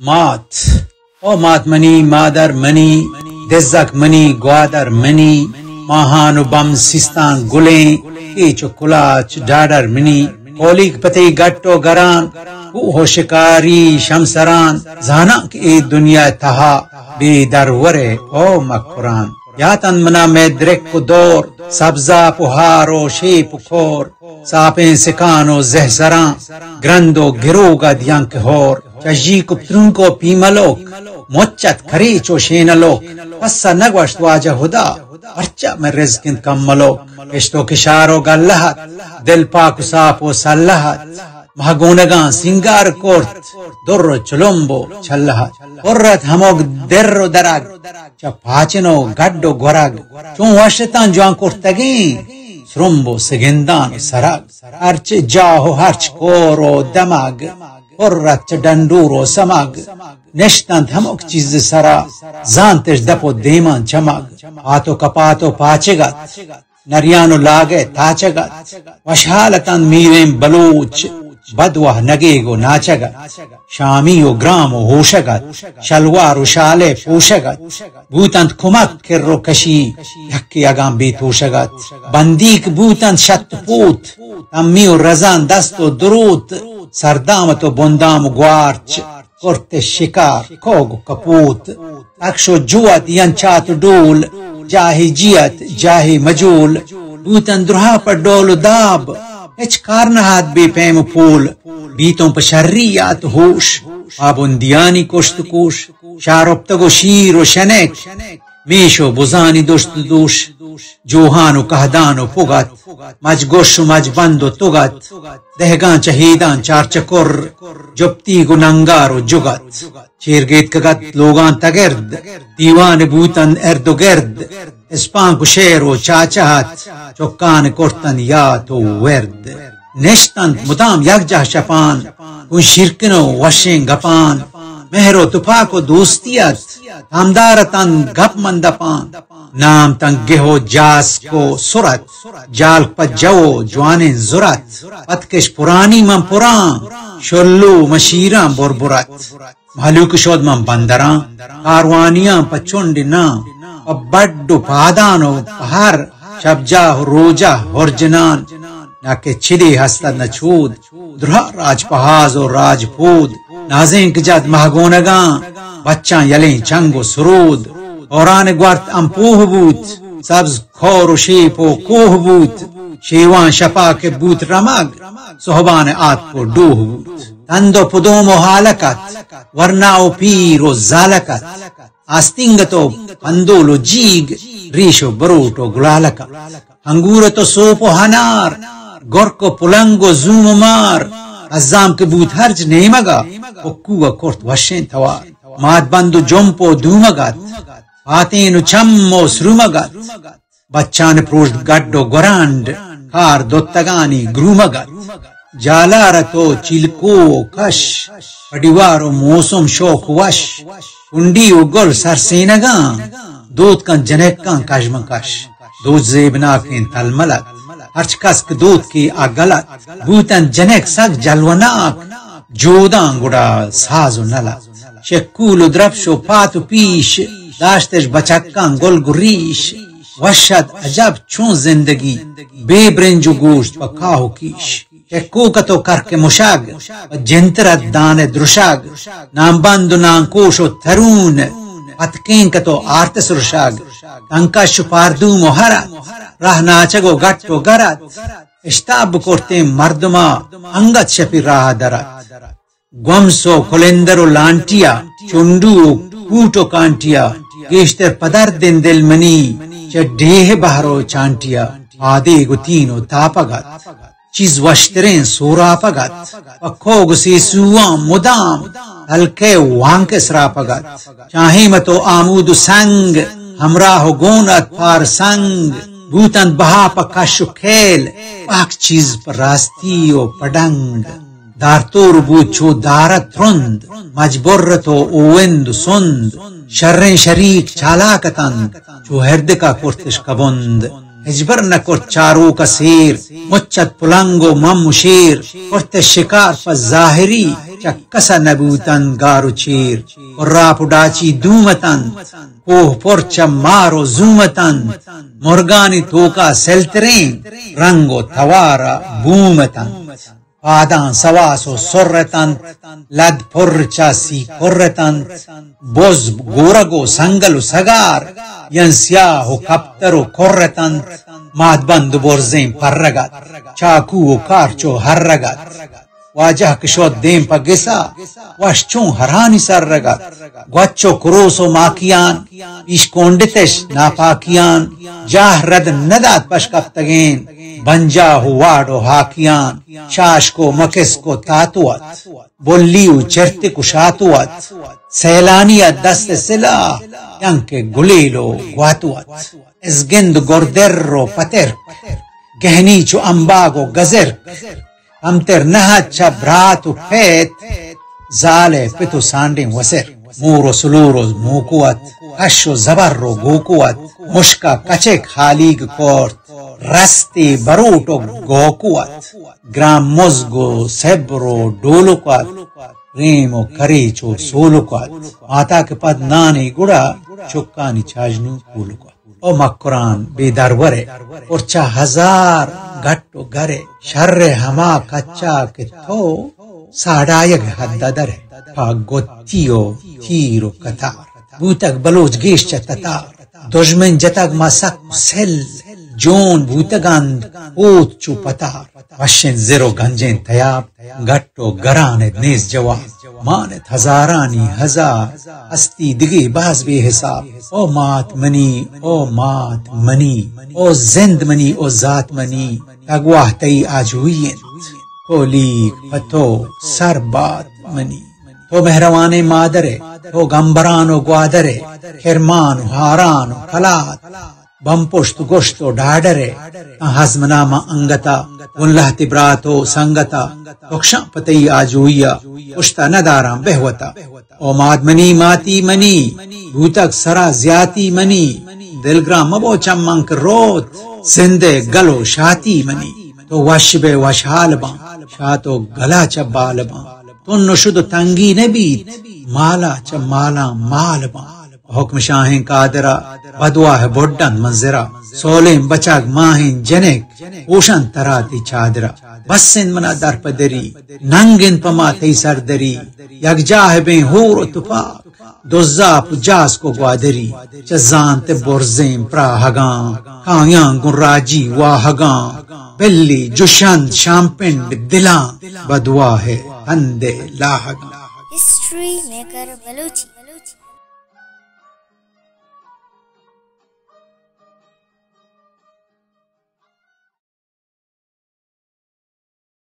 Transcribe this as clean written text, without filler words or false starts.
Maat. O maat mani, madar mani, dezzak mani, guadar mani, mahanu bam sistan gule, kecho kulach dadar mani, kolik pati gatto garan, ho shikari shamsaran, zanak e dunya taha, be darware o makuran. Yatan mana medrek ko dor, sabza puharo she pukor, sapen sekano zehsaran, grando giroga diank hor, chaji kuptrunko pimalok, mocchat karicho shenalok, passa nagwash waja huda, archa में रिज़्क़ कम्मलो इश्तो किशारो गल्लहत दिल पाक सापो सल्लहत महगोनगा सिंगार court Durr चुलुम्बो छल्लहत औरत हमोग देर्रो दरग चपाचनो गड्डो गोरग चुं वशतान जान कोर्तगी श्रुम्बो सिगिंदान सरग urge जाहो हर्च कोरो दमग औरत डंडूरो समग नेश्तन हमोग चीज सरा जानतेश दपो देमान चमग आतो कपातो पाचेगत नरियानो लागे ताचगत वशालतन मीरें बलूच बदवाह नगेगो नाचगत शामियो ग्रामो होशगत शलवारो शाले पोशगत भूतंत कुमक किर्रो कशी यक्की अगाम बीतोशगत बंदीक भूतंत शतपूत अम्मियो रजान दस्तो दुरूत सरदामतो बुंदाम ग्वार्च korte shikar kogu kaput aksho juat yanchat dul jahi jiat jahi majul butan druhha par dolu dab ech karnahat be pem pul biton pa sharriyat hosh abundiani koshtukush sharobtago shiro shanek misho buzani dost dush johanu kahdano pugat majgoshu majbando tugat dehgan chahidan charchakor jopti gunangaro jugat chirgit kagat logan tagerd diwan butan erdogerd espan kushero chachahat chokkan kortan yato werd neshtan mudam yagjah shapan kun shirkino washin gapan mehro tufako dostiyat hamdaratan gap mandapan नाम तंगेहो जास को सुरत जाल पज्जो जवाने जुरत पतकेश पुरानी मम पुरान शोल्लू मशीरा बुरबुरत भालूक शोध मम बंदरा कारवानिया पचुंडिना बड्डू पादानो पहार शब्जा रोजा होरजनान नाके छिदी हस्ता नछूद द्रह राजपहाज और राजपूद नाज़ें कजात महगोनगा बच्चा यलें चंगो सुरूद औरान ग्वार्त अम्पूह बूत सब्ज खोर शेपो कोह बूत शेवान शपा के बूत रमग सोहबान आत को डूह बूत तंदो पुदोमो हालकत वरनाओ पीरो जालकत आस्तिंगतो पंदोलो जीग रीशो बरोटो गुलालका अंगूरतो सोपो हनार गोरको पुलंगो जूम मार अजाम के बूत हर्ज नेमगा ओक्कुगा कोर्त वशें तवार मात बंदो जोम्पो धूमगत आतेनु चम्मो श्रुमगत बच्चान प्रोष्ट गड्डो गोरांड कार दोत्तगानी ग्रूमगत जालारतो चिलको कश पडिवारो मौसम शोक वश उंडी उगल सरसेनगा दूध का जनक का कशमकश दूध जेबना के तलमलक अर्चकस दूध की अगलत भूतन जनक सग जलवनाक जोदांगुड़ा साजो नला शेक्कूलो द्रपशो पातु पीश दाश्तेश बचक्कां गोल गुरीश वशद अजब चूं जिंदगी बेब्रेंजो गोश्त पकाहो कीश चेक्को कतो करके मुशाग जिंतरत दाने द्रुशाग नाम बंदु नाम कोशो तरून पतकें कतो आर्तस रुशाग तंका शुपारदू मोहरा राह नाचगो गट्टो गरत इश्ताब कोर्ते मर्दमा अंगत शपि राह दरत ग्वमसो कोलेंदरो लांटिया चुंडू कूटो कांटिया गेश्तर पदर दिन दिल मनी चढ़ेह बहरो चांटिया आदे गुतीनो तापगत चीज वश्तरें सोरापगत पखो गुसी सुआ मुदाम हल्के वांके सरापगत चाहे मतो आमूद संग हमरा हो गोनत पार संग भूतन बहा पकाशु खेल पाक चीज पर रास्ती ओ पडंग दारतोर बूचो दारत थ्रुंद मजबुर्रतो ओवेंद सुंद शर्रें शरीक चालाकतन चो हृदय का कुर्तिश कबुंद हिजबर न को चारू कसीर मुच्चत पुलंगो मम मुशीर करते शिकार पर जाहिरी चक्कसा नबूतन गारु चीर और रापुडाची दूमतन कोह पोरच मारो जूमतन मुर्गानी तोका सेल्तरें रंगो थवारा बूमतन पादां सवासो सोर्रतन लद पुर्चा सी कुर्रतन बोज गोरगो संगलु सगार यंस्याहो कप्तरो कुर्रतन मादबंद बोर्जें पररगत चाकू कारचो हर्रगत वाजह किशो देम पगिसा वश्चों हरानी सररगत ग्वच्चो कुरोसो माकियान इश्कोंडितेश नापाकियान जाह रद नदात पशकप्तगेन बंजा हुवाडो हाकियान शाश को मकिस को तातुअत बोलियु चरते कुशातुअत सैलानिया दस्त सिला यंके गुलेलो ग्वातुअत इसगिंद गोरदेर्रो पतिर गहनी चो अंबागो गजर हमतेर नहाचा भ्रातु पेत जाले पितु सांडे वसर मूरो सुलूरो मूकुअत कशो जबर्रो गोकुअत मुश्का कचे खालीग कोर्त रस्ते बरूटो गोकुअत ग्राम मुजगो सेब्रो डोलुकत रेमो करीचो सोलुकत माता के पद नानी गुड़ा चुक्कानी छाजनु कूलुकत ओ मक्कुरान बेदरवरे उर्चा हजार गट्टो गरे शर्रे हमा कच्चा के थो साडायग हद्ददरे फागोत्तियो तीरो कथा बूतक बलोच गेश चतता दुश्मन जतक मसक सेल जोन भूतगंद ओत चुपता वशिन जिरो गंजें तयाब गट्टो गराने नेस जवाब मानत हजारानी हजार अस्ती दिगे बाज बेहिसाब ओ मात मनी ओ जिंद मनी ओ जात मनी अगवाह तई आजुयन कोली फतो सरबात मनी तो मेहरवाने मादरे तो गंबरानो ग्वादरे खिरमानो हारानो खलात बंपुष्ट गोश्तो डाडरे हजमनामा अंगता उल्लाह तिब्रातो संगता तोक्षा पतई आजुया उश्ता नदाराम बेहवता ओ मादमनी माती मनी भूतक सरा ज्याती मनी दिलग्राम मबो चम्मंक रोत जिंदे गलो शाती मनी तो वशबे वशालबा शातो गला चबालबा तुन्नो शुद्ध तंगी नबीत माला चमाला मालबा हुक्म शाहें कादरा बदवा है बोड्डन मंजरा सोलें बचाग माहिन जनेक ओशन तराती चादरा बस्सिन मना दर पदरी नंगिन पमा तई सरदरी यकजा है बे होर तुपा दोजा पुजास को ग्वादरी चजान ते बोरजें प्राहगा कायां गुर्राजी वाहगा बिल्ली जुशंद शामपिंड दिला बदवा है अंदे लाहगा हिस्ट्री मेकर बलूची।